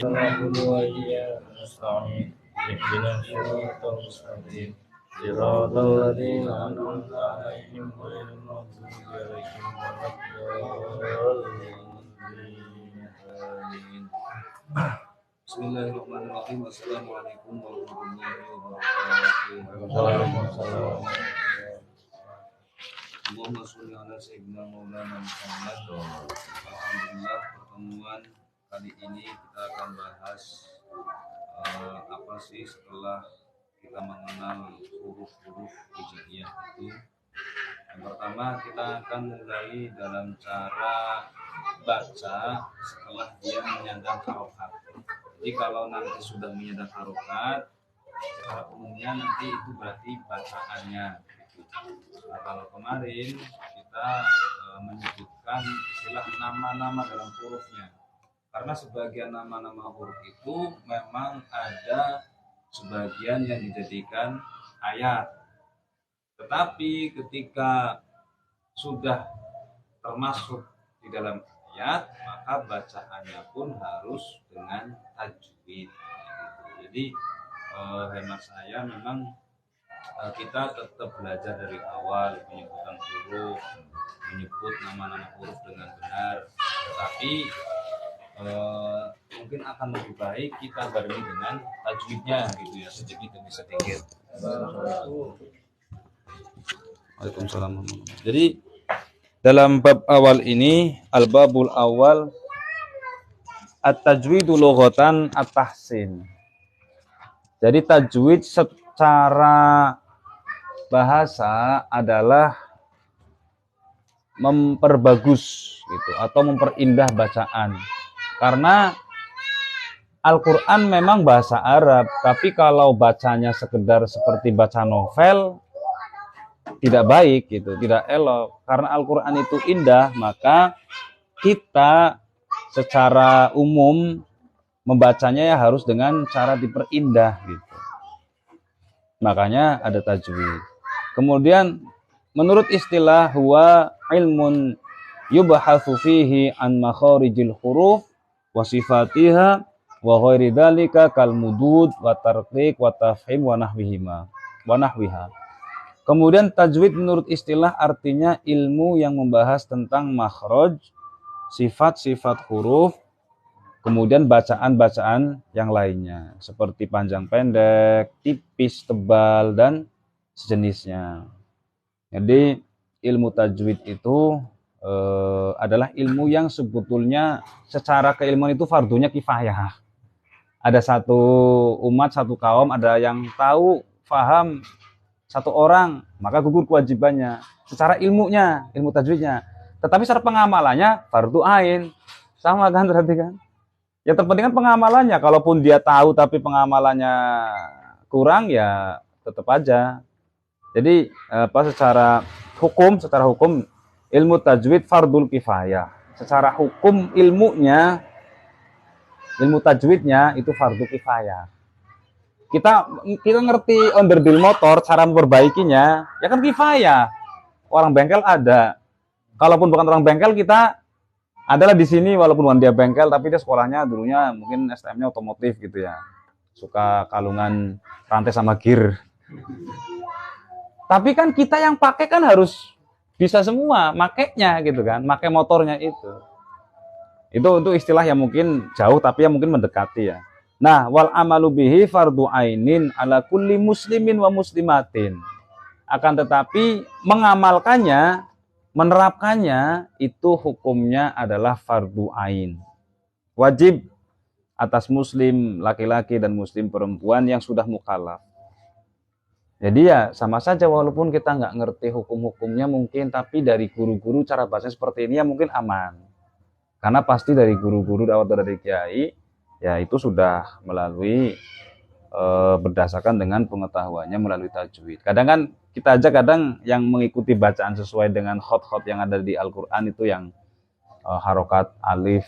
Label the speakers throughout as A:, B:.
A: نعبد وإياك نستعين اهدنا الصراط المستقيم صراط الذين أنعمت عليهم غير المغضوب عليهم ولا الضالين آمين.
B: Bismillahirrahmanirrahim. Assalamualaikum warahmatullahi wabarakatuh.
A: Waalaikumsalam.
B: Allahumma sholli ala sayyidina Maulana Muhammad. Alhamdulillah, pertemuan kali ini kita akan bahas apa sih setelah kita mengenal huruf-huruf hijaiyah itu. Yang pertama kita akan mulai dalam cara baca setelah dia menyandang harokat. Jadi kalau nanti sudah menyandang harokat, secara umumnya nanti itu berarti bacaannya. Nah, kalau kemarin kita menyebutkan istilah nama-nama dalam hurufnya, karena sebagian nama-nama huruf itu memang ada sebagian yang dijadikan ayat, tetapi ketika sudah termasuk di dalam ayat, maka bacaannya pun harus dengan tajwid. Jadi hemat saya memang kita tetap belajar dari awal penyebutan huruf, menyebut nama-nama huruf dengan benar, tetapi mungkin akan lebih baik kita barengi dengan tajwidnya gitu ya, sedikit demi sedikit. Waalaikumsalam. Jadi dalam bab awal ini, al-babul awal, at-tajwidu lughatan at-tahsin. Jadi tajwid secara bahasa adalah memperbagus gitu, atau memperindah bacaan. Karena Al-Quran memang bahasa Arab, tapi kalau bacanya sekedar seperti baca novel, tidak baik gitu, tidak elok. Karena Al-Quran itu indah, maka kita secara umum membacanya ya harus dengan cara diperindah gitu. Makanya ada tajwid. Kemudian menurut istilah huwa ilmun yubhatsu fihi an makharijil huruf wa sifatiha wa ghairi dzalika kal mudud wa tarqiq wa tafhim wa nahwiha. Kemudian tajwid menurut istilah artinya ilmu yang membahas tentang makhraj, sifat-sifat huruf, kemudian bacaan-bacaan yang lainnya seperti panjang pendek, tipis, tebal, dan sejenisnya. Jadi ilmu tajwid itu adalah ilmu yang sebetulnya secara keilmuan itu fardunya kifayah. Ada satu umat, satu kaum, ada yang tahu, faham, satu orang, maka gugur kewajibannya secara ilmunya, ilmu tajwidnya. Tetapi secara pengamalannya fardu ain. Sama kan berarti kan? Yang terpenting kan pengamalannya. Kalaupun dia tahu tapi pengamalannya kurang, ya tetap aja. Jadi secara hukum ilmu tajwid fardul kifayah. Secara hukum ilmunya, ilmu tajwidnya itu fardu kifayah. Kita ngerti onderdil motor, cara memperbaikinya, ya kan kifayah. Orang bengkel ada. Kalaupun bukan orang bengkel, kita adalah di sini walaupun bukan dia bengkel, tapi dia sekolahnya dulunya mungkin STM-nya otomotif gitu ya. Suka kalungan rantai sama gear. Tapi kan kita yang pakai kan harus bisa semua, makainya gitu kan, makai motornya itu. Itu istilah yang mungkin jauh tapi yang mungkin mendekati ya. Nah, wal amalu bihi fardu ainin ala kulli muslimin wa muslimatin. Akan tetapi mengamalkannya, menerapkannya itu hukumnya adalah fardu ain. Wajib atas muslim laki-laki dan muslim perempuan yang sudah mukallaf. Jadi ya sama saja walaupun kita nggak ngerti hukum-hukumnya mungkin, tapi dari guru-guru cara baca seperti ini ya mungkin aman. Karena pasti dari guru-guru atau dari kiai ya itu sudah melalui berdasarkan dengan pengetahuannya melalui tajwid. Kadang kan kita aja kadang yang mengikuti bacaan sesuai dengan khot-khot yang ada di Al-Quran itu yang harokat alif,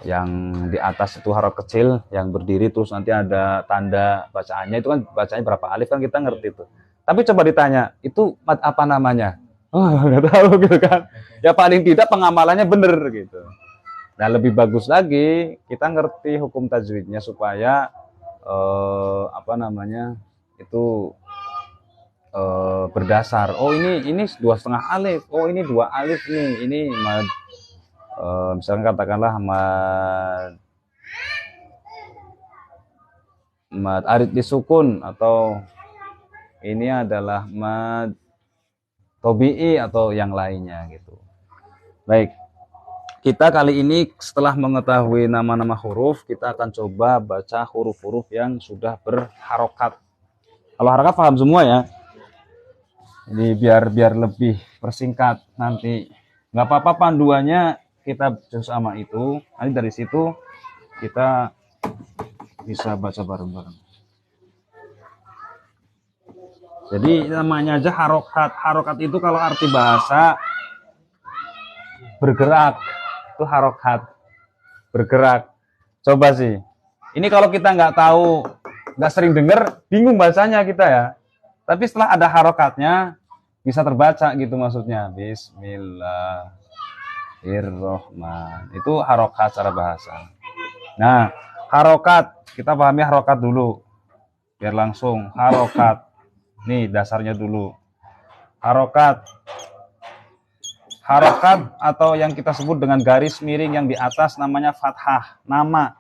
B: yang di atas itu harok kecil yang berdiri terus nanti ada tanda bacaannya, itu kan bacanya berapa alif kan kita ngerti itu. Tapi coba ditanya itu apa namanya, nggak tahu gitu kan. Ya paling tidak pengamalannya bener gitu. Nah, lebih bagus lagi kita ngerti hukum tajwidnya supaya apa namanya itu berdasar. Oh, ini 2,5 alif. Oh, ini 2 alif nih. Ini mad, misalnya katakanlah mad arid disukun, atau ini adalah mad tobi'i atau yang lainnya gitu. Baik, kita kali ini setelah mengetahui nama-nama huruf, kita akan coba baca huruf-huruf yang sudah berharokat. Kalau harokat paham semua ya. Ini biar lebih persingkat nanti. Nggak apa-apa panduannya kita sama itu. Nanti dari situ kita bisa baca bareng-bareng. Jadi namanya aja harokat. Harokat itu kalau arti bahasa bergerak, itu harokat, bergerak. Coba sih. Ini kalau kita nggak tahu, nggak sering dengar, bingung bacanya kita ya. Tapi setelah ada harokatnya, bisa terbaca gitu maksudnya. Bismillahirrohmanirrohim. Itu harokat secara bahasa. Nah, harokat. Kita pahami harokat dulu. Biar langsung. Harokat. Nih dasarnya dulu. Harokat. Harokat atau yang kita sebut dengan garis miring yang di atas namanya fathah. Nama.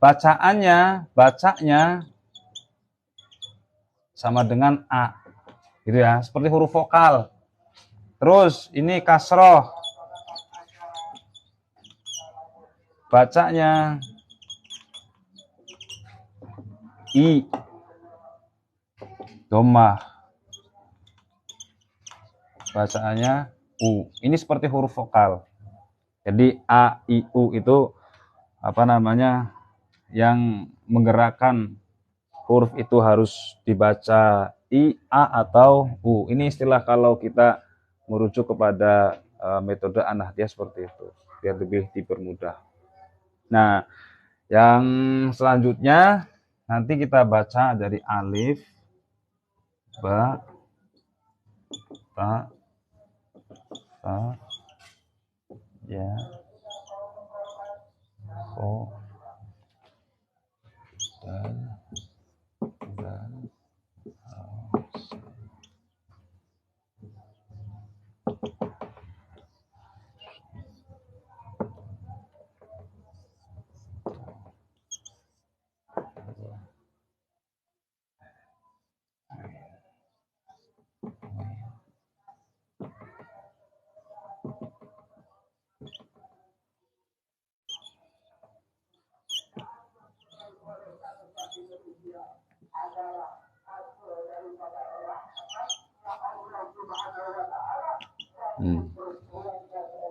B: Bacanya sama dengan A, gitu ya, seperti huruf vokal. Terus ini kasroh, bacanya I, domah, bacaannya U. Ini seperti huruf vokal. Jadi A, I, U itu apa namanya, yang menggerakkan huruf itu harus dibaca I, A, atau U. Ini istilah kalau kita merujuk kepada metode An-Nahdiyah seperti itu, biar lebih dipermudah. Nah, yang selanjutnya nanti kita baca dari alif, ba, ta, sa, ya, ko, dan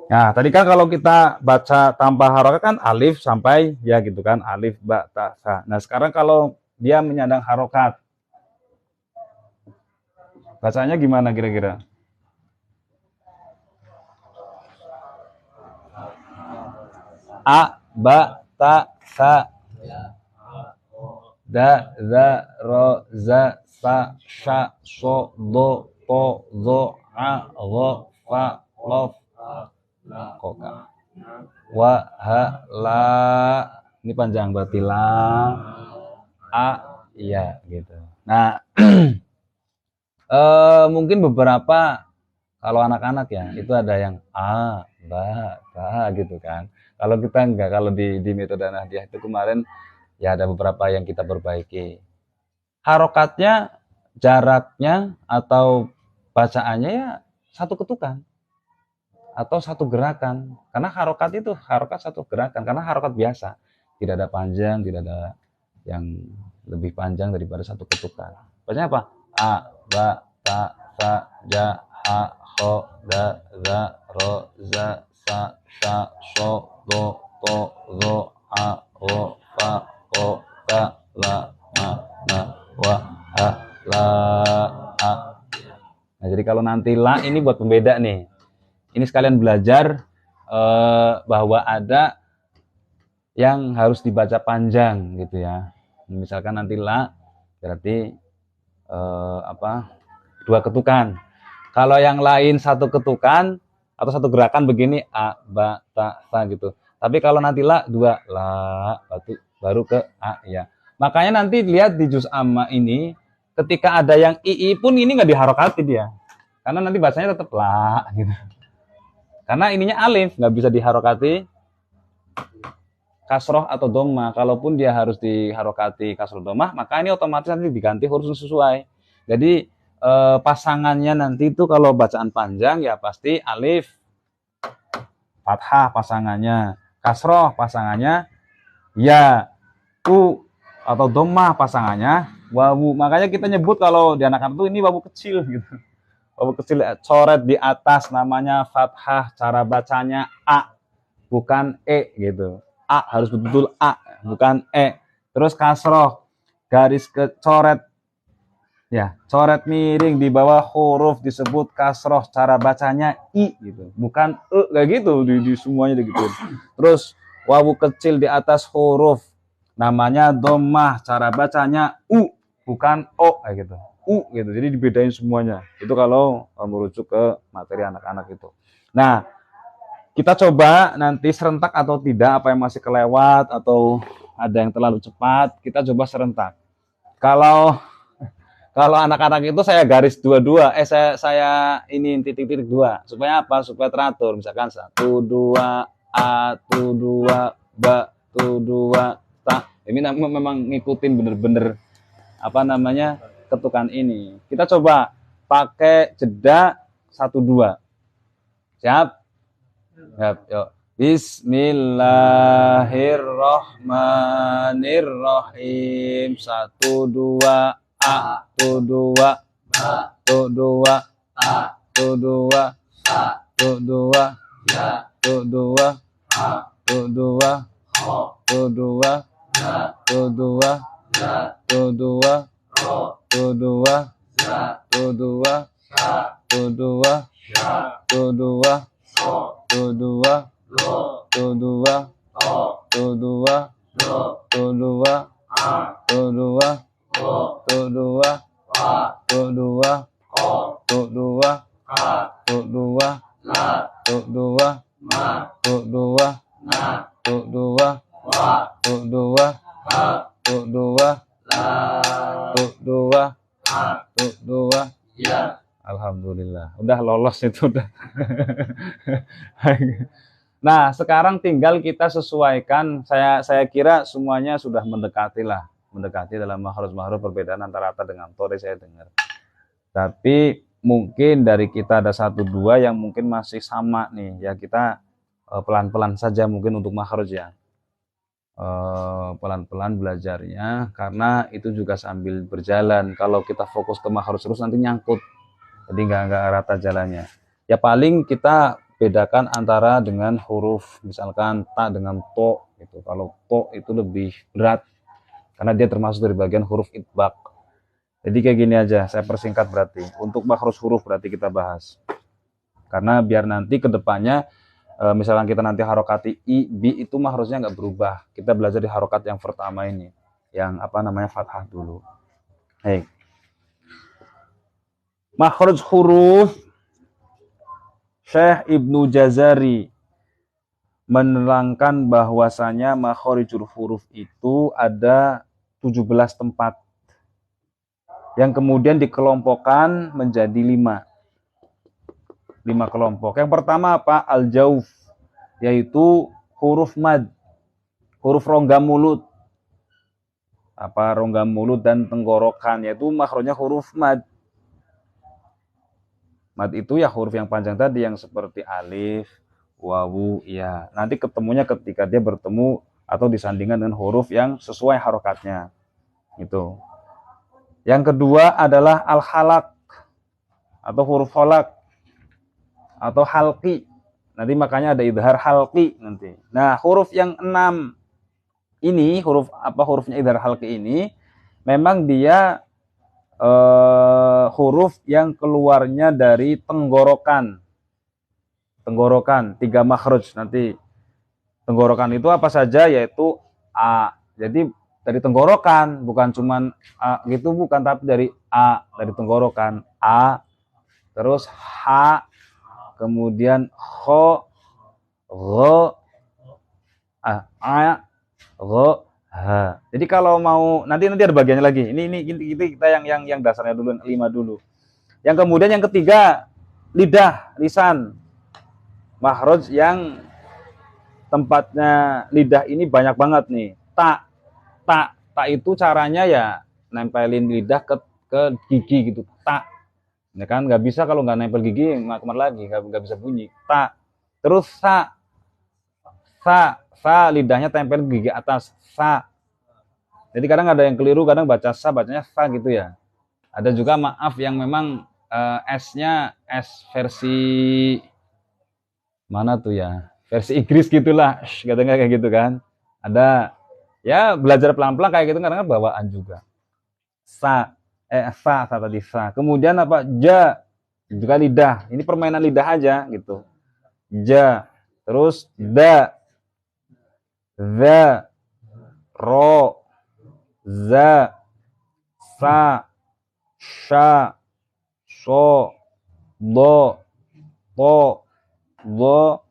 B: Nah, tadi kan kalau kita baca tanpa harokat kan alif sampai ya gitu kan, alif, ba, ta, sa. Nah, sekarang kalau dia menyandang harokat, bacanya gimana kira-kira? A, ba, ta, sa, da, za, ro, za, sa, sha, so, do, to, zo, a, go, fa, lof, koka, wa, ha, la. Ini panjang berarti la, a, iya gitu. Nah, mungkin beberapa kalau anak-anak ya itu ada yang a, ba, ta gitu kan. Kalau kita enggak, kalau di metode Nahdiyah itu kemarin ya ada beberapa yang kita perbaiki. Harokatnya, jaraknya atau bacaannya ya satu ketukan atau satu gerakan. Karena harokat itu harokat satu gerakan, karena harokat biasa, tidak ada panjang, tidak ada yang lebih panjang daripada satu ketukan. Bacanya apa? A, ba, ta, sa, ja, ha, ho, da, za, ro, za, sa, sha, so, do, to, zo, a, go, fa, ko, ka, la, ma, na, wa, ha, la, a. Nah, jadi kalau nanti la ini buat pembeda nih. Ini sekalian belajar bahwa ada yang harus dibaca panjang gitu ya. Misalkan nanti la berarti dua ketukan. Kalau yang lain satu ketukan, atau satu gerakan begini a ba ta gitu. Tapi kalau nanti la dua la baru ke a ya. Makanya nanti lihat di juz amma ini ketika ada yang ii pun ini nggak diharokati dia. Karena nanti bacanya tetap la gitu. Karena ininya alif nggak bisa diharokati kasroh atau doma. Kalaupun dia harus diharokati kasroh domah, maka ini otomatis nanti diganti huruf sesuai. Jadi pasangannya nanti itu kalau bacaan panjang ya pasti alif, fathah pasangannya, kasroh pasangannya, ya, u atau domah pasangannya, wawu. Makanya kita nyebut kalau di anak-anak itu ini wawu kecil gitu. Wawu kecil coret di atas namanya fathah, cara bacanya a, bukan e gitu. A harus betul-betul a, bukan e. Terus kasroh, garis coret ya, coret miring di bawah huruf disebut kasroh, cara bacanya i gitu, bukan e, kayak gitu di semuanya gitu. Terus wawu kecil di atas huruf namanya domah, cara bacanya u, bukan o kayak gitu, u gitu. Jadi dibedain semuanya. Itu kalau merujuk ke materi anak-anak itu. Nah, kita coba nanti serentak atau tidak, apa yang masih kelewat atau ada yang terlalu cepat, kita coba serentak. Kalau anak-anak itu saya garis dua-dua, saya ini titik-titik dua, supaya apa? Supaya teratur. Misalkan 1, 2, A, 2, ba, 2, ta. Ini memang ngikutin bener-bener apa namanya ketukan ini. Kita coba pakai jeda 1, 2. Siap? Siap, yuk. Bismillahirrahmanirrahim. 1, 2, A, 2, ba, 2, A, 2, sa, 2, ya, 2, A, 2, ho, 2, ya, 2, ya, 2, ro, 2, ya, 2, sa, 2, ya, 2, so, 2, lo, 2, o, 2, lo, 2, a, 2, o, 2, wa, 2, ko, 2, ka, 2, la, 2, ma, 2, na, 2, wa, 2, ha, 2, la, 2, ha, 2, ya. Alhamdulillah, udah lolos itu udah. Nah, sekarang tinggal kita sesuaikan. Saya kira semuanya sudah mendekati dalam makhraj perbedaan antara ta dengan to saya dengar. Tapi mungkin dari kita ada 1, 2 yang mungkin masih sama nih. Ya kita pelan-pelan saja mungkin untuk makhraj ya. Pelan-pelan belajarnya karena itu juga sambil berjalan. Kalau kita fokus ke makhraj terus nanti nyangkut. Jadi nggak rata jalannya. Ya paling kita bedakan antara dengan huruf, misalkan ta dengan to gitu. Kalau to itu lebih berat karena dia termasuk dari bagian huruf itbaq. Jadi kayak gini aja, saya persingkat berarti. Untuk makhraj huruf berarti kita bahas. Karena biar nanti ke depannya misalkan kita nanti harokati i, bi itu makhrajnya nggak berubah. Kita belajar di harokat yang pertama ini, yang apa namanya fathah dulu. Hey. Makhraj huruf, Syekh Ibnu Jazari menerangkan bahwasanya makhrijul huruf itu ada 17 tempat yang kemudian dikelompokkan menjadi 5 kelompok. Yang pertama apa? Al-jauf, yaitu huruf mad, huruf rongga mulut. Apa rongga mulut dan tenggorokan, yaitu makhrajnya huruf mad. Mad itu ya huruf yang panjang tadi yang seperti alif, wawu, ya. Nanti ketemunya ketika dia bertemu atau disandingkan dengan huruf yang sesuai harokatnya. Itu. Yang kedua adalah al-halaq atau huruf halaq atau halqi. Nanti makanya ada idhar halqi nanti. Nah, huruf yang 6 ini, hurufnya idhar halqi ini memang dia huruf yang keluarnya dari tenggorokan, 3 makhraj. Nanti tenggorokan itu apa saja, yaitu a. Jadi dari tenggorokan, bukan cuman a gitu, bukan, tapi dari a, dari tenggorokan a, terus h, kemudian kho, gho, a, gho, ha. Jadi kalau mau nanti ada bagiannya lagi. Ini kita yang dasarnya dulu 5 dulu. Yang kemudian yang ketiga lidah, lisan. Makhraj yang tempatnya lidah ini banyak banget nih. Tak itu caranya ya nempelin lidah ke gigi gitu. Tak. Ya kan nggak bisa kalau nggak nempel gigi kemana lagi, nggak bisa bunyi. Tak. Terus sa lidahnya tempel gigi atas, sa. Jadi kadang ada yang keliru, kadang baca sa bacanya sa gitu ya. Ada juga maaf yang memang S-nya S versi mana tuh ya? Versi Inggris gitulah, katanya kayak gitu kan. Ada ya belajar pelan-pelan kayak gitu kadang bawaan juga. Sa tadi sa. Kemudian apa? Ja juga lidah. Ini permainan lidah aja gitu. Ja. Terus da, za, ro, za, sa, sha, so, do, to, do,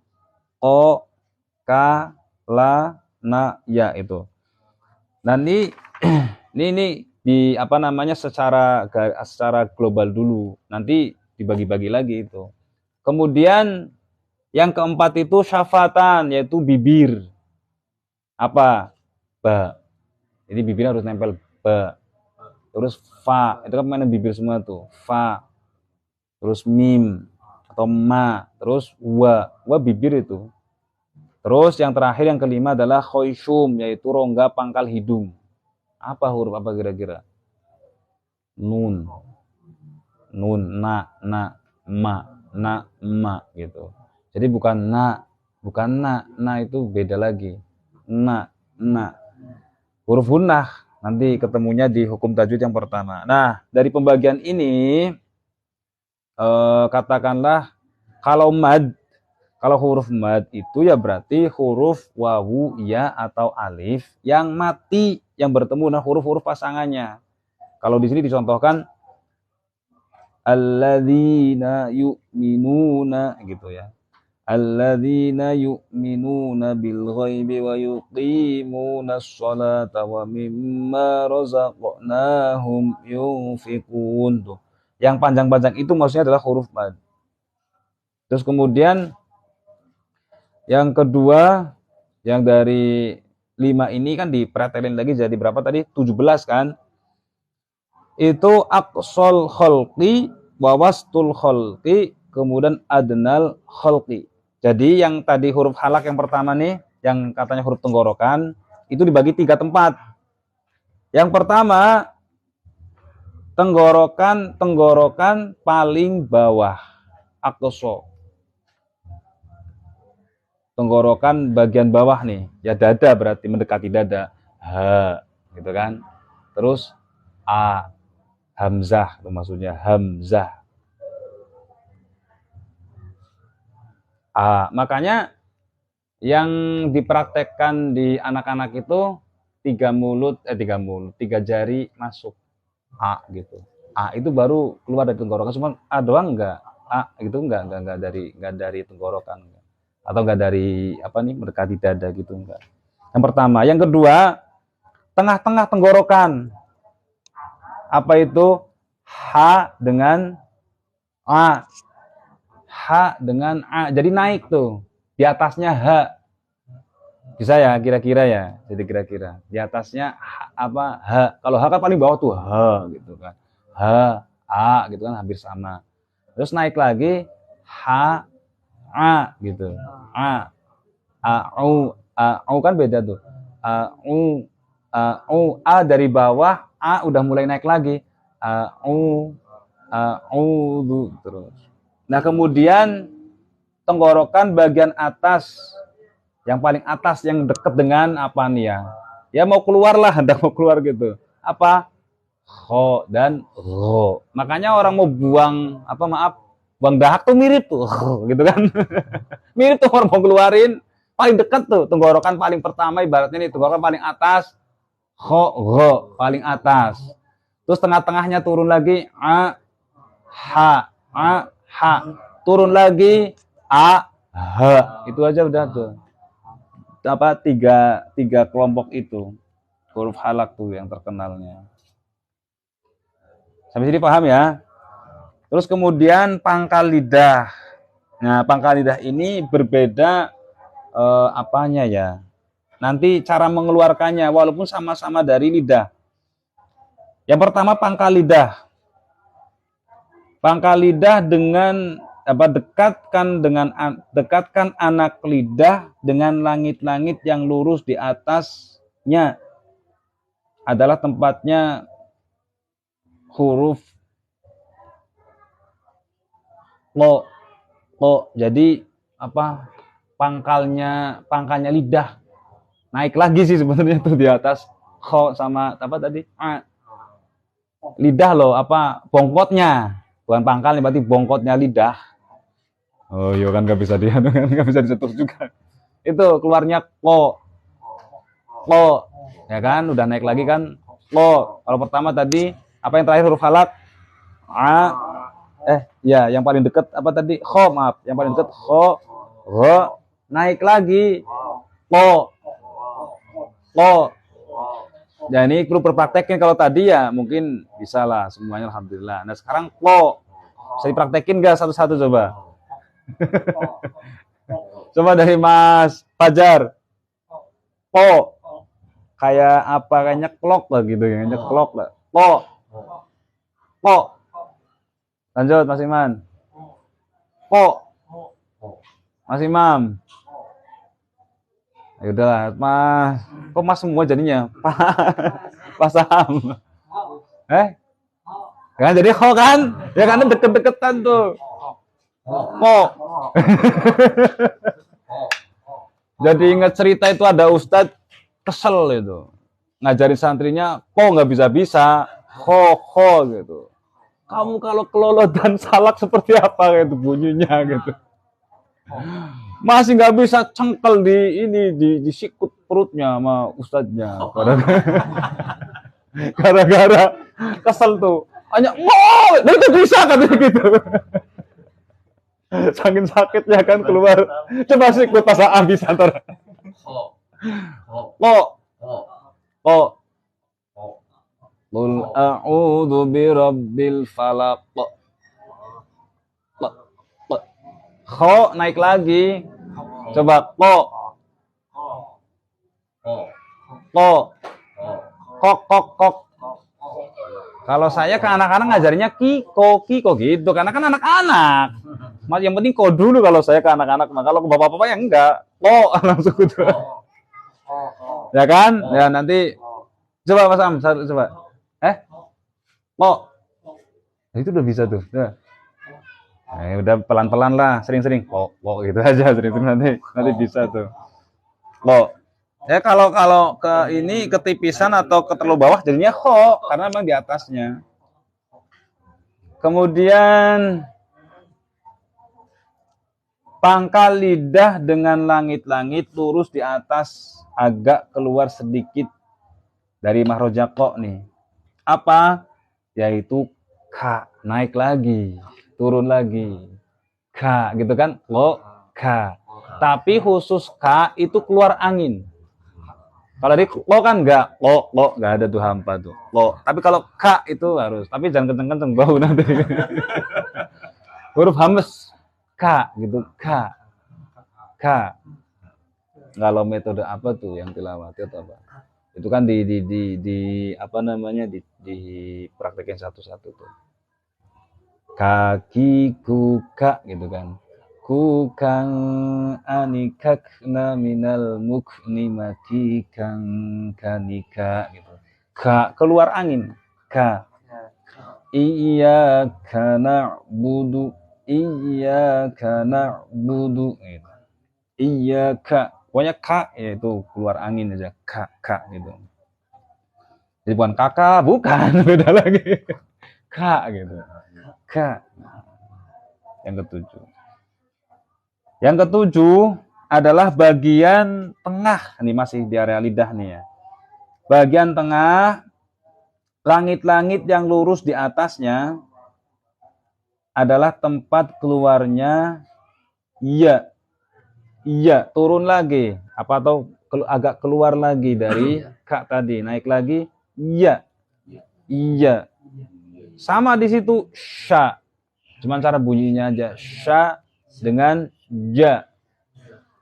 B: o, ka, la, na, ya itu. Nah ini di apa namanya secara global dulu, nanti dibagi-bagi lagi itu. Kemudian yang keempat itu syafatan, yaitu bibir. Apa? Ba. Jadi bibirnya harus nempel ba. Terus fa, itu kan mainan bibir semua tuh. Fa. Terus mim atau ma, terus wa bibir itu. Terus yang terakhir yang kelima adalah khoisyum, yaitu rongga pangkal hidung. Apa huruf apa kira-kira? Nun, na, ma gitu. Jadi bukan na itu beda lagi. Na. Huruf gunnah nanti ketemunya di hukum tajwid yang pertama. Nah, dari pembagian ini katakanlah kalau huruf mad itu ya berarti huruf wawu, ya atau alif yang mati yang bertemu dengan huruf-huruf pasangannya. Kalau di sini dicontohkan alladzina yu'minuna gitu ya. Alladzina yu'minuna bil ghaibi wa yuqimunas sholata wa mimma razaqnahum yunfiqun tuh. Yang panjang-panjang itu maksudnya adalah huruf mad. Terus kemudian yang kedua, yang dari 5 ini kan dipretelin lagi jadi berapa tadi? 17 kan? Itu aqsal khalqi wa wastul khalqi, kemudian adnal khalqi. Jadi yang tadi huruf halak yang pertama nih, yang katanya huruf tenggorokan, itu dibagi 3 tempat. Yang pertama, tenggorokan paling bawah, aqsa. Tenggorokan bagian bawah nih, ya dada berarti mendekati dada. Ha, gitu kan. Terus a, hamzah itu maksudnya, hamzah. Makanya yang dipraktekkan di anak-anak itu 3 jari masuk. A gitu. A itu baru keluar dari tenggorokan, cuma A doang enggak. A gitu enggak dari tenggorokan enggak. Atau enggak dari mendekati dada gitu enggak. Yang pertama, yang kedua, tengah-tengah tenggorokan. Apa itu? H dengan A. H dengan A. Jadi naik tuh. Di atasnya H. Bisa ya kira-kira ya. Jadi kira-kira. Di atasnya H. Kalau H kan paling bawah tuh H gitu kan. H, A gitu kan hampir sama. Terus naik lagi H, A gitu. A. A kan beda tuh. A dari bawah, A udah mulai naik lagi. Terus. Nah kemudian tenggorokan bagian atas, yang paling atas yang dekat dengan apa nih ya? Ya mau keluar lah, hendak mau keluar gitu. Apa? Kho dan ro. Makanya orang mau buang buang dahak tuh mirip tuh, gitu kan? Mirip tuh orang mau keluarin, paling dekat tuh tenggorokan paling pertama ibaratnya nih tenggorokan paling atas, kho, ro paling atas. Terus tengah-tengahnya turun lagi a, ha, turun lagi a, h. Itu aja udah tuh. Apa tiga kelompok itu huruf halak tuh yang terkenalnya. Sampai sini paham ya? Terus kemudian pangkal lidah. Nah, pangkal lidah ini berbeda apanya ya? Nanti cara mengeluarkannya walaupun sama-sama dari lidah. Yang pertama pangkal lidah. Pangkal lidah dengan dekatkan anak lidah dengan langit-langit yang lurus di atasnya adalah tempatnya huruf lo. Jadi apa? Pangkalnya lidah. Naik lagi sih sebenarnya tuh di atas kho sama apa tadi? Lidah loh, apa? Bongkotnya. Bukan pangkalnya, berarti bongkotnya lidah. Oh iya kan nggak bisa disetur juga. Itu keluarnya ko. Ya kan, udah naik lagi kan? Ko. Kalau pertama tadi apa yang terakhir huruf halak? A. Ya, yang paling dekat apa tadi? Kho, maaf. Yang paling dekat kho. Ro. Naik lagi. Ko. Ya ini perlu berpraktekin, kalau tadi ya mungkin bisa lah semuanya alhamdulillah. Nah sekarang ko. Bisa dipraktekin nggak satu-satu coba? Coba dari Mas Fajar. Po. Kayak apa? Kayak nyeklok lah gitu ya. Nyeklok lah. Po. Lanjut Mas Iman. Po. Mas Imam. Ya udahlah, Mas. Kok Mas semua jadinya? Pasam. Kan jadi kho kan? Ya kan deket-deketan tuh. Kho. Jadi ingat cerita itu ada ustadz kesel itu. Ngajarin santrinya, kok nggak bisa-bisa. Kho gitu. Kamu kalau kelolot dan salak seperti apa gitu bunyinya gitu. Masih nggak bisa cengkel di sikut perutnya sama ustadznya. Gara-gara kesel tuh. Hanya itu bisa katanya gitu. Saking sakitnya kan keluar. Coba sikut pas habis antar. Qul a'udzu birabbil falaq. Kho naik lagi. Coba kok. Kalau saya ke anak-anak ngajarnya kiko gitu, karena kan anak-anak. Yang penting kok dulu kalau saya ke anak-anak. Nah, kalau ke bapak-bapak ya enggak. Kok langsung gitu. Ya kan? Ya nanti coba Mas Am, coba. Kok. Nah, itu udah bisa tuh. Udah pelan-pelan lah, sering-sering kok gitu aja, sering-sering nanti bisa tuh. Kok. Ya kalau ke ini ketipisan atau ke terlalu bawah jadinya kho karena memang di atasnya. Kemudian pangkal lidah dengan langit-langit lurus di atas agak keluar sedikit dari mahrojah kho nih. Apa? Yaitu ka, naik lagi, turun lagi. Ka gitu kan? Lo ka. Tapi khusus ka itu keluar angin. Kalau di lo kan enggak, lo enggak ada tuh hampa tuh. Lo. Tapi kalau ka itu harus, tapi jangan kenceng-kenceng bau nanti. Huruf hames ka gitu, ka. Kalau metode apa tuh yang tilawati atau apa? Itu kan di apa namanya dipraktekin satu-satu tuh. Kakiku ka gitu kan. Ku kang anikakna minal muknimati kang kanika gitu. Ka keluar angin. Ka. Iyyaka na'budu gitu. Iyyaka. Pokoknya ka yaitu keluar angin aja. Ka gitu. Jadi bukan kakak, bukan, beda lagi. Ka gitu. Ka. Yang ketujuh. Yang ketujuh adalah bagian tengah. Ini masih di area lidah nih ya. Bagian tengah, langit-langit yang lurus di atasnya adalah tempat keluarnya ya. Iya, turun lagi. Apa atau agak keluar lagi dari kak tadi, naik lagi iya. Iya. Sama di situ sya. Cuman cara bunyinya aja sya dengan ja.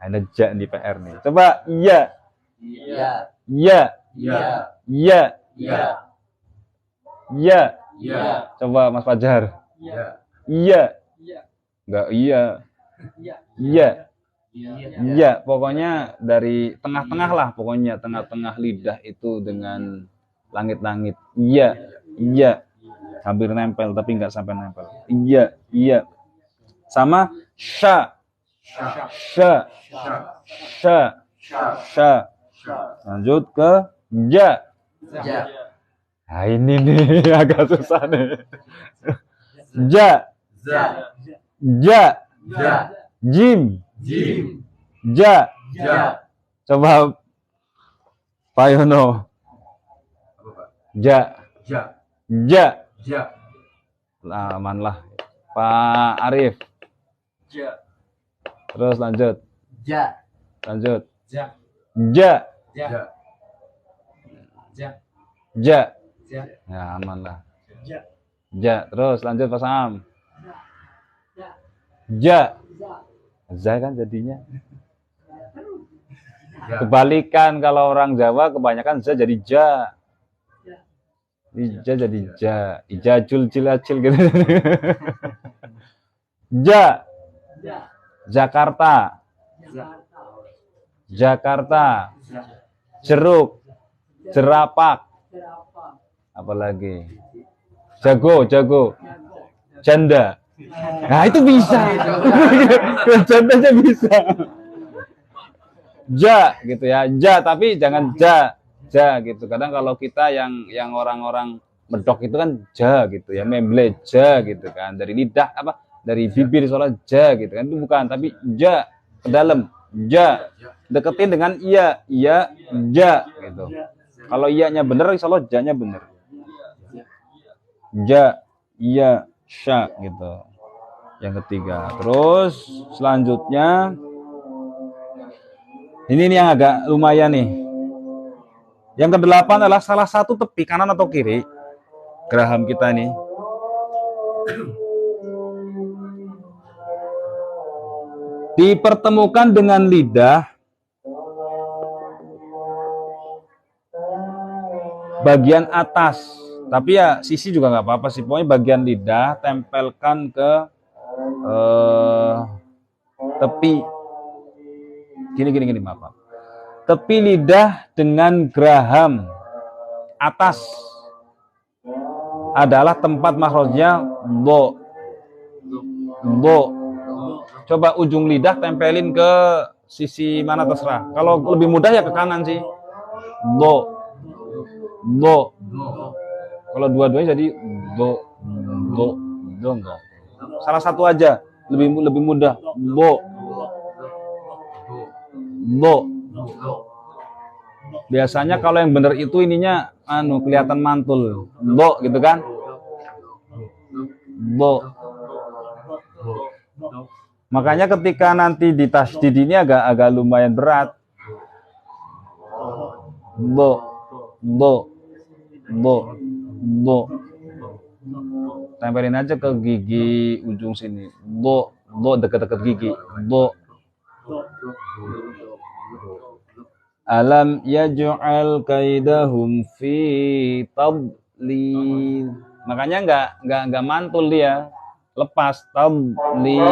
B: Ada ja di PR nih. Coba iya.
A: Iya.
B: Iya.
A: Iya.
B: Iya.
A: Iya.
B: Iya.
A: Iya.
B: Coba Mas Fajar.
A: Iya.
B: Iya.
C: Iya.
B: Enggak iya.
C: Iya.
B: Iya.
A: Iya.
B: Iya, pokoknya dari tengah-tengah lah, pokoknya tengah-tengah lidah itu dengan langit-langit. Iya. Iya. Hampir nempel tapi enggak sampai nempel. Iya. Iya. Sama sya.
A: Sya.
B: Sya.
A: Sya.
B: Sya. Sya.
A: Sya.
B: Lanjut ke ja.
A: Ja.
B: Nah, ini nih agak susah nih. Ja.
A: Za.
B: Ja.
A: Ja.
B: Jim.
A: Jim.
B: Ja.
A: Ja.
B: Coba Pak Yono.
A: Apa, Pak?
B: Ja.
A: Ja.
B: Ja.
A: Ja.
B: Lah, aman lah. Pak Arif.
C: Ja.
B: Terus lanjut.
C: Ja.
B: Lanjut.
C: Ja.
B: Ja.
C: Ja.
A: Ja.
C: Ja.
B: Ja.
C: Ja.
B: Ya, aman lah.
C: Ja.
B: Ja. Terus lanjut Pak Sam.
C: Ja.
B: Ja.
C: Ja.
B: Ja kan jadinya.
A: Ja.
B: Kebalikan kalau orang Jawa kebanyakan za jadi ja. Ija jadi ja. Ijajul jilacil gitu. Ja.
C: Ja.
B: Jakarta. Jakarta. Jeruk. Jerapak. Apalagi? Jago, jago. Janda. Nah, itu bisa. Jandanya bisa. Ja gitu ya. Ja tapi jangan ja. Ja gitu. Kadang kalau kita yang orang-orang medok itu kan ja gitu ya. Memble ja gitu kan. Dari lidah apa? Dari bibir soalnya ja gitu kan. Itu bukan, tapi ja ke dalam. Ja. Deketin dengan iya, iya, ja gitu. Kalau iyanya bener, insyaallah ja-nya bener. Ja, iya, sya gitu. Yang ketiga. Terus selanjutnya ini nih yang agak lumayan nih. Yang kedelapan adalah salah satu tepi kanan atau kiri geraham kita nih. Dipertemukan dengan lidah bagian atas, tapi ya sisi juga nggak apa-apa sih. Pokoknya bagian lidah tempelkan ke tepi. Gini, maaf. Tepi lidah dengan geraham atas adalah tempat makhrajnya bo. Bo. Coba ujung lidah tempelin ke sisi mana terserah. Kalau lebih mudah ya ke kanan sih. Bo. Bo. Kalau dua-duanya jadi do enggak. Salah satu aja lebih mudah. Bo. Bo. Biasanya kalau yang benar itu ininya kelihatan mantul. Bo gitu kan? Bo. Makanya ketika nanti di tasdid ini agak lumayan berat. Bo. Bo. Bo. Bo. Tempelin aja ke gigi ujung sini. Bo. Bo deket-deket gigi. Bo. Alam yaj'al kaidahum fi tadlil. Makanya enggak mantul dia. Lepas tadlil.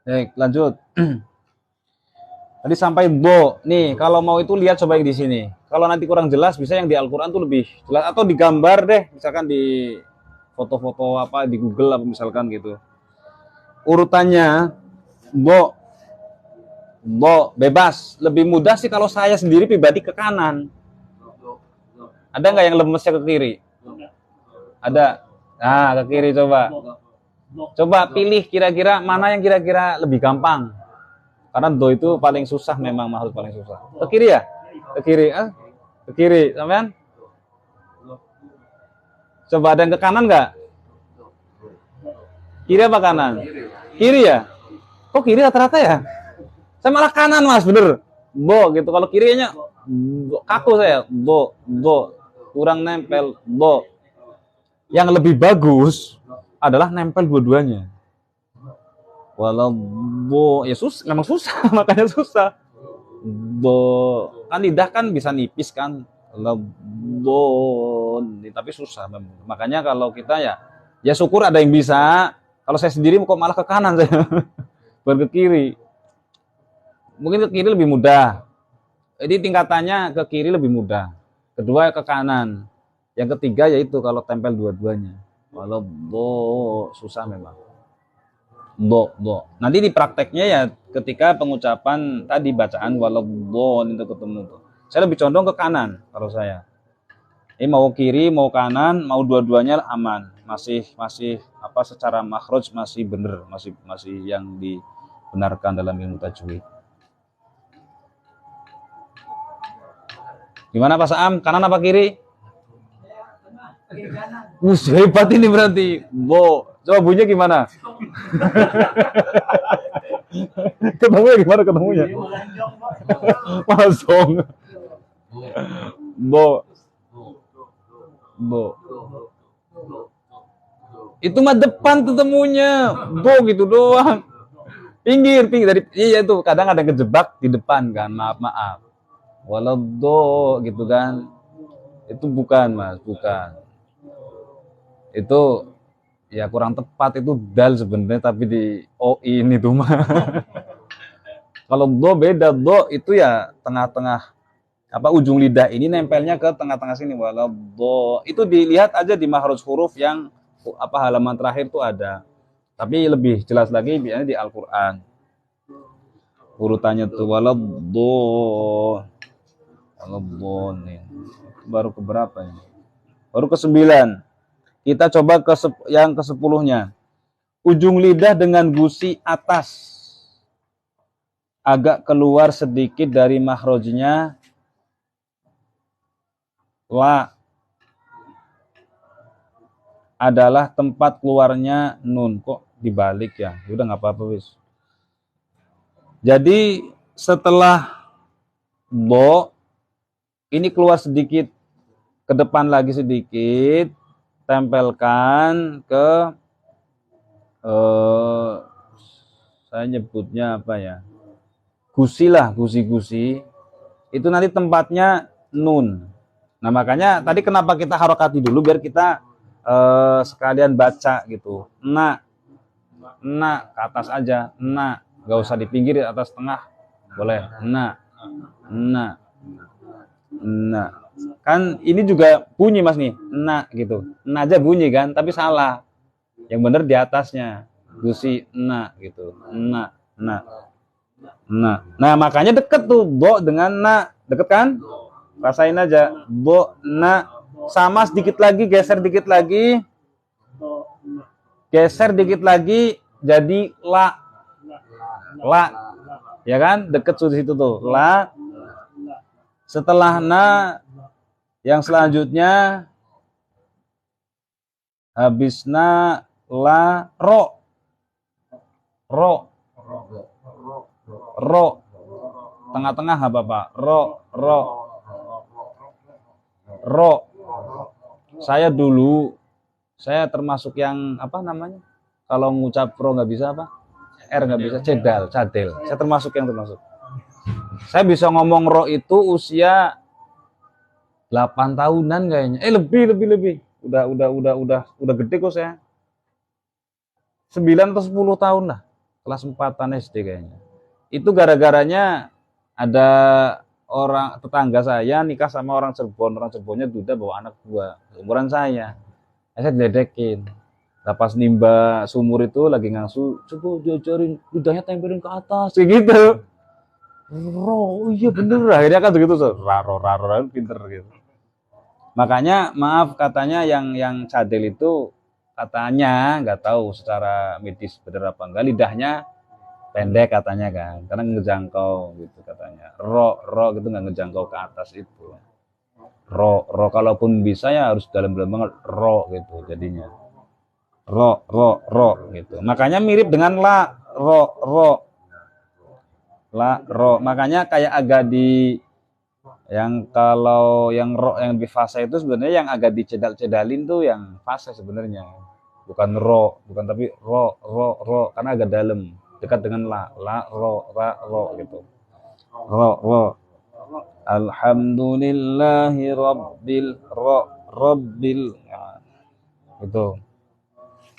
B: Baik, lanjut. Tadi sampai bo. Nih, kalau mau itu lihat coba yang di sini. Kalau nanti kurang jelas, bisa yang di Al-Quran tuh lebih jelas. Atau digambar deh, misalkan di foto-foto apa, di Google apa misalkan gitu. Urutannya, bo. Bo, bebas. Lebih mudah sih kalau saya sendiri pribadi ke kanan. Ada nggak yang lemesnya ke kiri? Ada. Nah, ke kiri coba. Coba pilih kira-kira mana yang kira-kira lebih gampang. Karena do itu paling susah, memang makhluk paling susah. Ke kiri ya? Ke kiri, ke kiri, sampean? Coba ada yang ke kanan nggak? Kiri apa kanan? Kiri ya? Kok kiri rata-rata ya? Saya malah kanan mas, bener. Bo gitu. Kalau kirinya kaku saya. Bo, kurang nempel. Bo. Yang lebih bagus adalah nempel dua-duanya. Walau bo, ya susah, memang susah, makanya susah. Bo, kan lidah kan bisa nipis kan. Walau bo, tapi susah. Makanya kalau kita ya syukur ada yang bisa. Kalau saya sendiri kok malah ke kanan saya, bukan ke kiri. Mungkin ke kiri lebih mudah. Jadi tingkatannya ke kiri lebih mudah. Kedua ke kanan. Yang ketiga yaitu kalau tempel dua-duanya. Walau bo susah memang. Bo. Nanti di prakteknya ya ketika pengucapan tadi bacaan walau bo itu ketemu tuh. Saya lebih condong ke kanan kalau saya. Ini mau kiri, mau kanan, mau dua-duanya aman. Masih apa secara makhraj masih benar, masih yang dibenarkan dalam ilmu tajwid. Gimana Pak Saam? Kanan apa kiri? Hebat ini berarti. Bo. Coba bunyinya gimana? Ketemunya gimana ketemunya? Langsung. Bo. Bo. Itu mah depan ketemunya. Bo gitu doang. Pinggir dari iya itu kadang ada kejebak di depan kan. Maaf. Waladdo gitu kan. Itu bukan, Mas, bukan. Itu ya kurang tepat, itu dal sebenarnya tapi di o-in itu mah. Kalau do beda, do itu ya tengah-tengah apa ujung lidah ini nempelnya ke tengah-tengah sini. Walau do itu dilihat aja di makhraj huruf yang apa halaman terakhir tuh ada. Tapi lebih jelas lagi biasanya di Al-Qur'an. Urutannya tuh walau do nih. Baru ke berapa ini? Baru ke 9. Kita coba yang ke 10-nya. Ujung lidah dengan gusi atas agak keluar sedikit dari makhrajnya la adalah tempat keluarnya nun. Kok dibalik ya? Udah nggak apa-apa wis. Jadi setelah bo ini keluar sedikit ke depan lagi sedikit, tempelkan ke saya nyebutnya apa ya? Gusi lah, gusi-gusi. Itu nanti tempatnya nun. Nah, makanya tadi kenapa kita harokati dulu biar kita sekalian baca gitu. Na ke atas aja. Na, nggak usah di pinggir, di atas tengah. Boleh. Na. Kan ini juga bunyi Mas nih. Na gitu. Na aja bunyi kan, tapi salah. Yang benar di atasnya. Gusi na gitu. Na. Nah, makanya deket tuh bo dengan na. Deket kan? Rasain aja. Bo, na. Sama sedikit lagi, geser dikit lagi. Geser dikit lagi jadi la. La. Ya kan? Deket sudah situ tuh. La. Setelah na yang selanjutnya habisna la ro. Tengah-tengah apa Pak? Ro. Saya termasuk yang apa namanya? Kalau ngucap ro nggak bisa apa? R nggak bisa, cadel. Saya termasuk. Saya bisa ngomong ro itu usia 8 tahunan kayaknya. Lebih. Udah gede kok saya. 9 atau 10 tahun lah. Kelas 4-an SD kayaknya. Itu gara-garanya ada orang tetangga saya nikah sama orang Cirebon. Orang Cirebonnya duda bawa anak 2 umuran saya. Saya diledekin. Nah, pas nimba sumur itu lagi ngasuh, coba diajarin ludahnya tempelin ke atas kayak gitu. Ro, iya bener. Akhirnya kan begitu, raro pinter gitu. Makanya maaf katanya yang cadel itu katanya nggak tahu secara medis bener apa enggak, lidahnya pendek katanya kan, karena ngejangkau gitu katanya. Ro gitu nggak ngejangkau ke atas itu. Ro kalaupun bisa ya harus dalam-dalam banget ro gitu jadinya. Ro gitu. Makanya mirip dengan la, ro. La, ro. Makanya kayak agak di yang kalau yang ro yang lebih fase itu sebenarnya yang agak dicedal-cedalin tuh yang fase sebenarnya. Bukan ro, tapi ro karena agak dalam, dekat dengan la, ro gitu. Ro. Alhamdulillahi rabbil itu.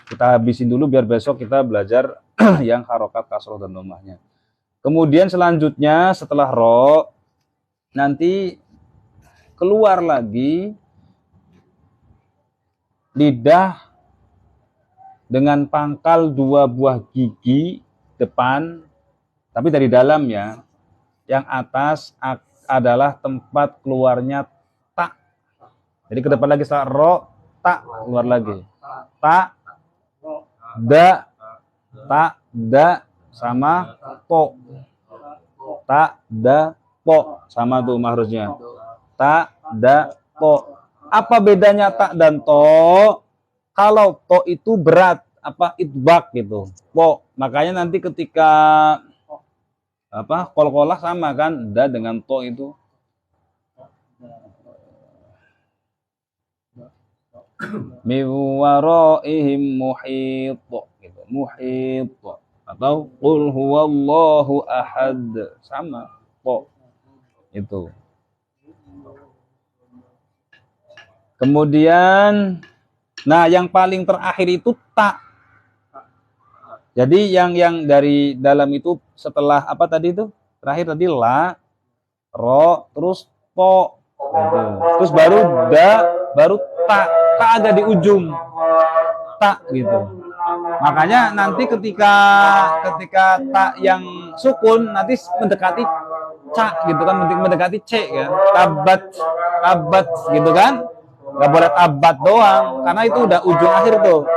B: Kita habisin dulu biar besok kita belajar yang harokat kasroh dan dhammahnya. Kemudian selanjutnya setelah ro nanti keluar lagi lidah dengan pangkal 2 buah gigi depan, tapi dari dalam ya. Yang atas adalah tempat keluarnya ta. Jadi ke depan lagi setelah ro, ta keluar lagi. Ta, da sama po. Ta, da, po sama tuh makhrajnya. Ta, da, po. Apa bedanya ta dan to? Kalau to itu berat, itbaq gitu. Po. Makanya nanti ketika qalqalah sama kan, da dengan to itu. Min waraihim muhit gitu. Muhit atau qul huwallahu ahad, sama po itu. Kemudian yang paling terakhir itu ta. Jadi yang dari dalam itu setelah apa tadi itu? Terakhir tadi la, ro, terus po gitu. Terus baru da, baru ta. Ta ada di ujung. Ta gitu. Makanya nanti ketika ta yang sukun nanti mendekati ca gitu kan, mendekati c kan. Tabat gitu kan. Gak boleh tabat doang karena itu udah ujung akhir tuh.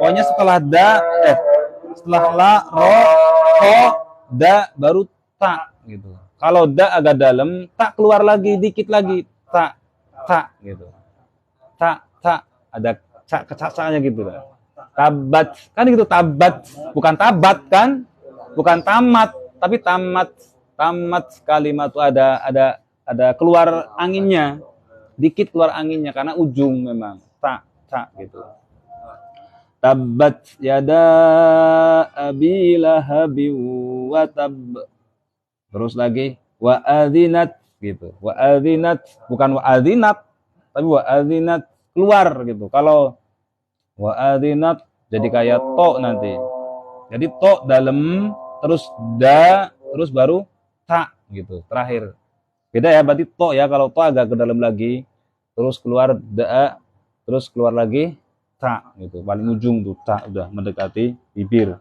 B: Pokoknya setelah setelah la, ro, ko, da baru ta gitu. Kalau da agak dalam, tak keluar lagi dikit lagi, ta gitu. Ta ada kecacanya gitu lah. Tabat kan gitu, tabat bukan tabat kan, bukan tamat tapi tamat kalimat tuh ada keluar anginnya, dikit keluar anginnya karena ujung memang ta gitu. Tabat yada abi lahabi wa tab. Terus lagi wa adzinat gitu. Wa adzinat bukan wa adzinat tapi wa adzinat keluar gitu. Kalau wa adzinat jadi kayak to nanti. Jadi to dalam, terus da, terus baru ta gitu. Terakhir. Beda ya, berarti to ya. Kalau to agak ke dalam lagi, terus keluar da, terus keluar lagi ta gitu. Paling ujung tuh ta udah mendekati bibir.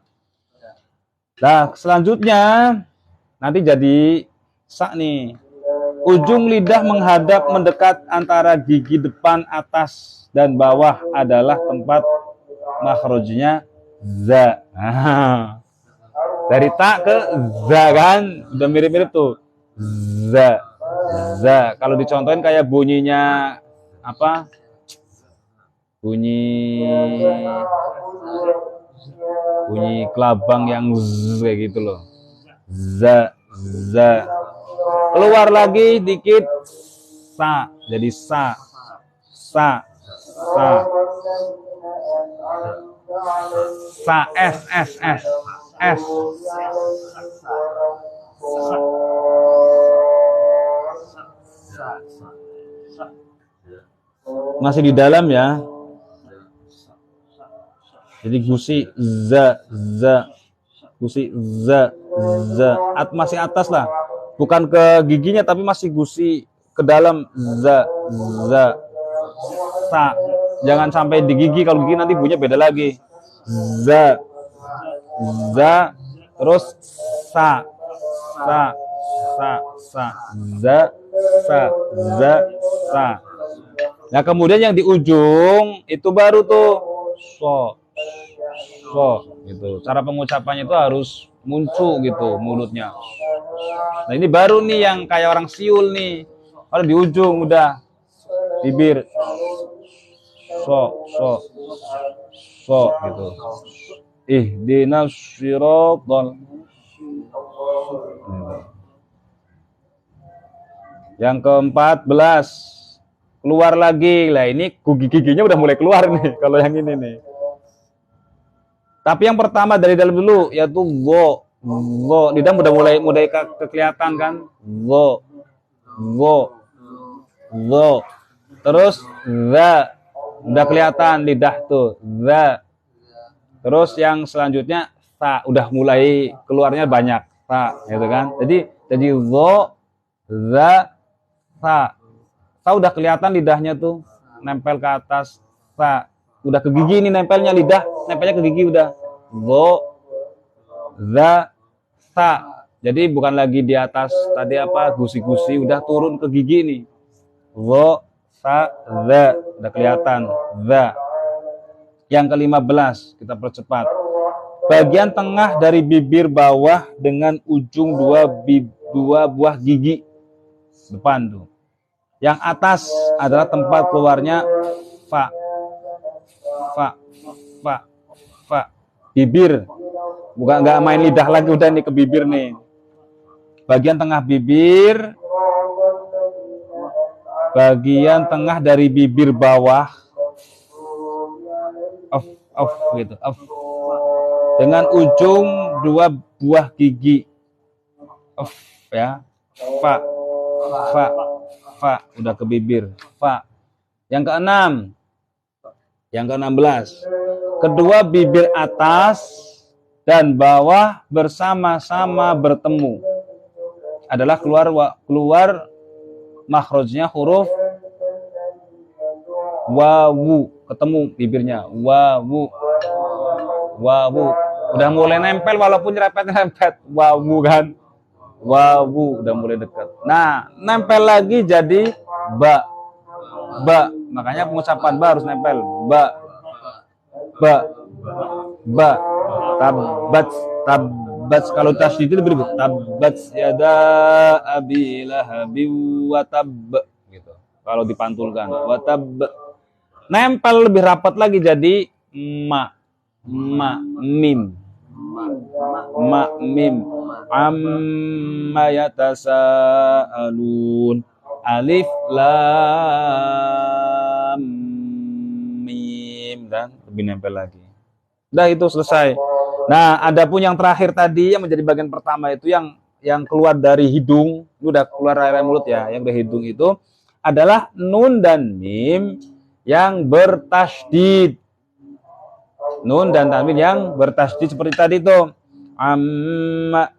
B: Nah, selanjutnya nanti jadi sa nih. Ujung lidah menghadap mendekat antara gigi depan, atas dan bawah adalah tempat makhrajnya za. Dari ta ke za kan udah mirip-mirip tuh. Za. Kalau dicontohin kayak bunyinya apa? Bunyi kelabang yang z kayak gitu loh. Za. Keluar lagi dikit sa, jadi sa. S. Masih di dalam ya. Jadi gusi za. Gusi za. Masih atas lah. Bukan ke giginya tapi masih gusi ke dalam za. Sa. Jangan sampai di gigi, kalau gigi nanti bunyinya beda lagi. Za. Terus sa. Nah, kemudian yang di ujung itu baru tuh so gitu. Cara pengucapannya itu harus muncul gitu mulutnya. Nah, ini baru nih yang kayak orang siul nih. Kalau di ujung udah bibir so gitu. Ihdinas siratal. Yang ke-14 keluar lagi. Lah ini gigi-giginya udah mulai keluar nih kalau yang ini nih. Tapi yang pertama dari dalam dulu yaitu go. Lidah udah mulai kelihatan kan? Go. Terus za. Udah kelihatan lidah tuh. Za. Terus yang selanjutnya ta, udah mulai keluarnya banyak ta gitu kan. Jadi go, za, ta. Ta udah kelihatan lidahnya tuh nempel ke atas. Ta udah ke gigi ini nempelnya, lidah nempelnya ke gigi udah. Go, za, ta. Jadi bukan lagi di atas tadi apa gusi-gusi, udah turun ke gigi nih. Go, sa, za, udah kelihatan. Za. Yang ke-15 kita percepat. Bagian tengah dari bibir bawah dengan ujung dua buah gigi depan tuh. Yang atas adalah tempat keluarnya fa. bibir. Bukan nggak main lidah lagi, udah nih ke bibir nih. Bagian tengah bibir, bagian tengah dari bibir bawah, off gitu, off. Dengan ujung 2 buah gigi, off ya, fa, udah ke bibir, fa. Yang keenam, yang ke-16, kedua bibir atas dan bawah bersama-sama bertemu, adalah keluar makhrajnya huruf wawu, ketemu bibirnya wawu, udah mulai nempel walaupun nyerempet wawu kan, wawu udah mulai dekat. Nah, nempel lagi jadi ba, makanya pengucapan ba harus nempel, ba, tabat, kalau tasydid itu berikut, tabat yada abi lahabi wa tab gitu. Kalau dipantulkan wa tab, nempel lebih rapat lagi jadi mim, amma yatasaalun, alif lam mim, dan lebih nempel lagi. Udah, itu selesai. Nah, adapun yang terakhir tadi yang menjadi bagian pertama itu yang keluar dari hidung, itu udah keluar area mulut ya, yang dari hidung itu adalah nun dan mim yang bertasydid. Nun dan tanwin yang bertasydid seperti tadi itu. Amma,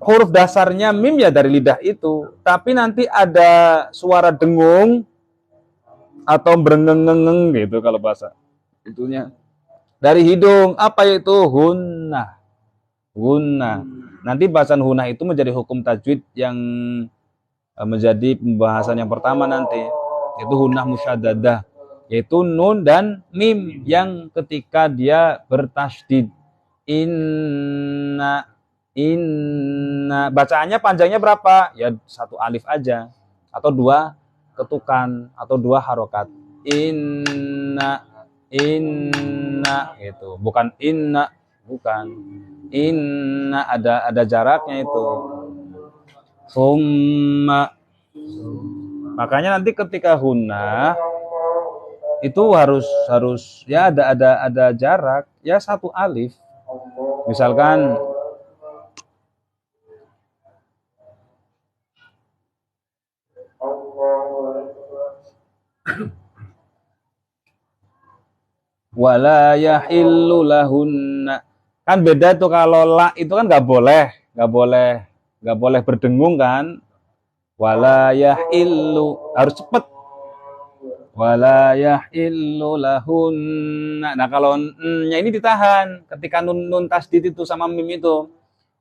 B: huruf dasarnya mim ya dari lidah itu, tapi nanti ada suara dengung atau berengeng-ngeng gitu kalau bahasa itunya. Dari hidung, apa itu? Hunnah. Nanti bahasan hunnah itu menjadi hukum tajwid yang menjadi pembahasan yang pertama nanti, yaitu hunnah musyaddadah, yaitu nun dan mim yang ketika dia bertasydid. Inna, bacaannya panjangnya berapa? Ya 1 alif aja, atau 2 ketukan, atau 2 harokat. Inna gitu, bukan inna, ada jaraknya itu. Summa, makanya nanti ketika hunnah itu harus ya ada jarak ya 1 alif. Misalkan wala yahillu lahunna, kan beda tuh. Kalau la itu kan nggak boleh berdengung kan. Wala yahillu harus cepet, wala yahillu lahunna. Nah, kalau nya ini ditahan ketika nun tasdid itu sama mim itu.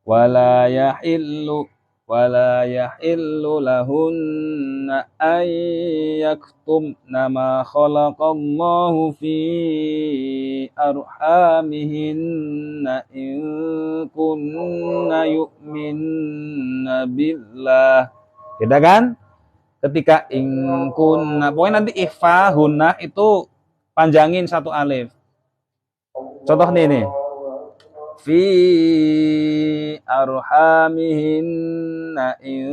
B: Wala yahillu lahunna ayyaktumna ma khalaqallahu fi arhamihinna in kunna yu'minna billah. Beda kan? Ketika in kunna, pokoknya nanti ikhfa hunna itu panjangin 1 alif. Contoh nih. Fi arhamihinna in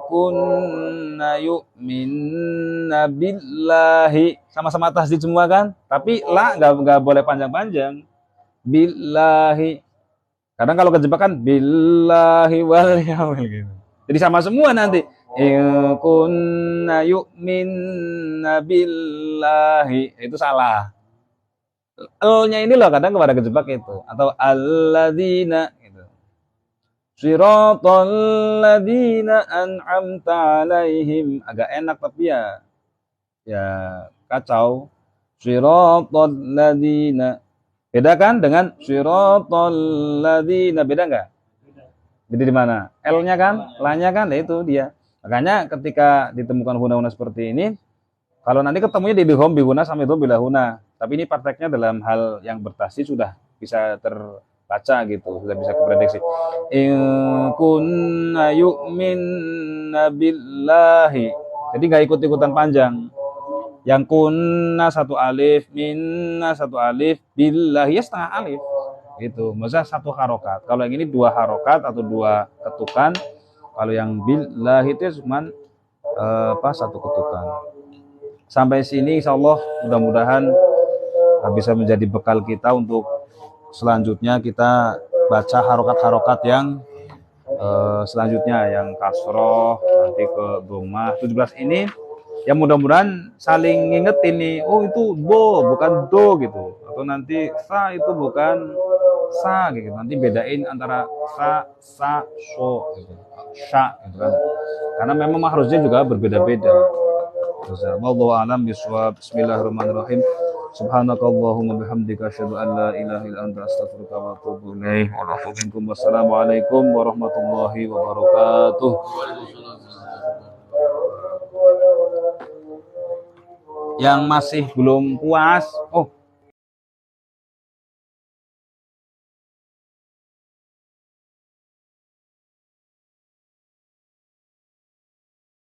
B: kunna yu'minna billahi, sama-sama tasdid semua kan, tapi la nggak boleh panjang-panjang. Billahi, kadang kalau kejebakan billahi wal yaumil gitu, jadi sama semua nanti. In kunna yu'minna billahi, itu salah. L-nya ini loh kadang kepada kejebak itu, atau alladzina gitu. Shiratal ladzina an'amta alaihim, agak enak tapi ya kacau. Shiratal ladzina, beda kan dengan shiratal ladzina, beda enggak? Jadi di mana? L-nya kan, la-nya kan, nah itu dia. Makanya ketika ditemukan huna-huna seperti ini, kalau nanti ketemunya di idgham bihuna sama idgham bilahuna, tapi ini prakteknya dalam hal yang bertasydid sudah bisa terbaca gitu, sudah bisa keprediksi. In kunna yu'minna billahi, jadi nggak ikut-ikutan panjang. Yang kunna 1 alif, minna 1 alif, billahi ya setengah alif. Itu, maksudnya satu harokat. Kalau yang ini 2 harokat atau 2 ketukan. Kalau yang billahi itu cuman satu ketukan. Sampai sini insya Allah mudah-mudahan bisa menjadi bekal kita untuk selanjutnya kita baca harokat-harokat yang selanjutnya yang kasroh nanti ke domah 17 ini ya mudah-mudahan saling ngingetin nih, oh itu do bukan do gitu, atau nanti sa itu bukan sa gitu, nanti bedain antara sa so gitu, sya gitu kan, karena memang mahruznya juga berbeda-beda. Wallahu a'lam bishawab. Bismillahirrahmanirrahim. Subhanakallahumma bihamdika asyhadu an la ilaha illa anta astaghfiruka wa atubu ilaik. Wassalamualaikum warahmatullahi wabarakatuh. Yang masih belum puas,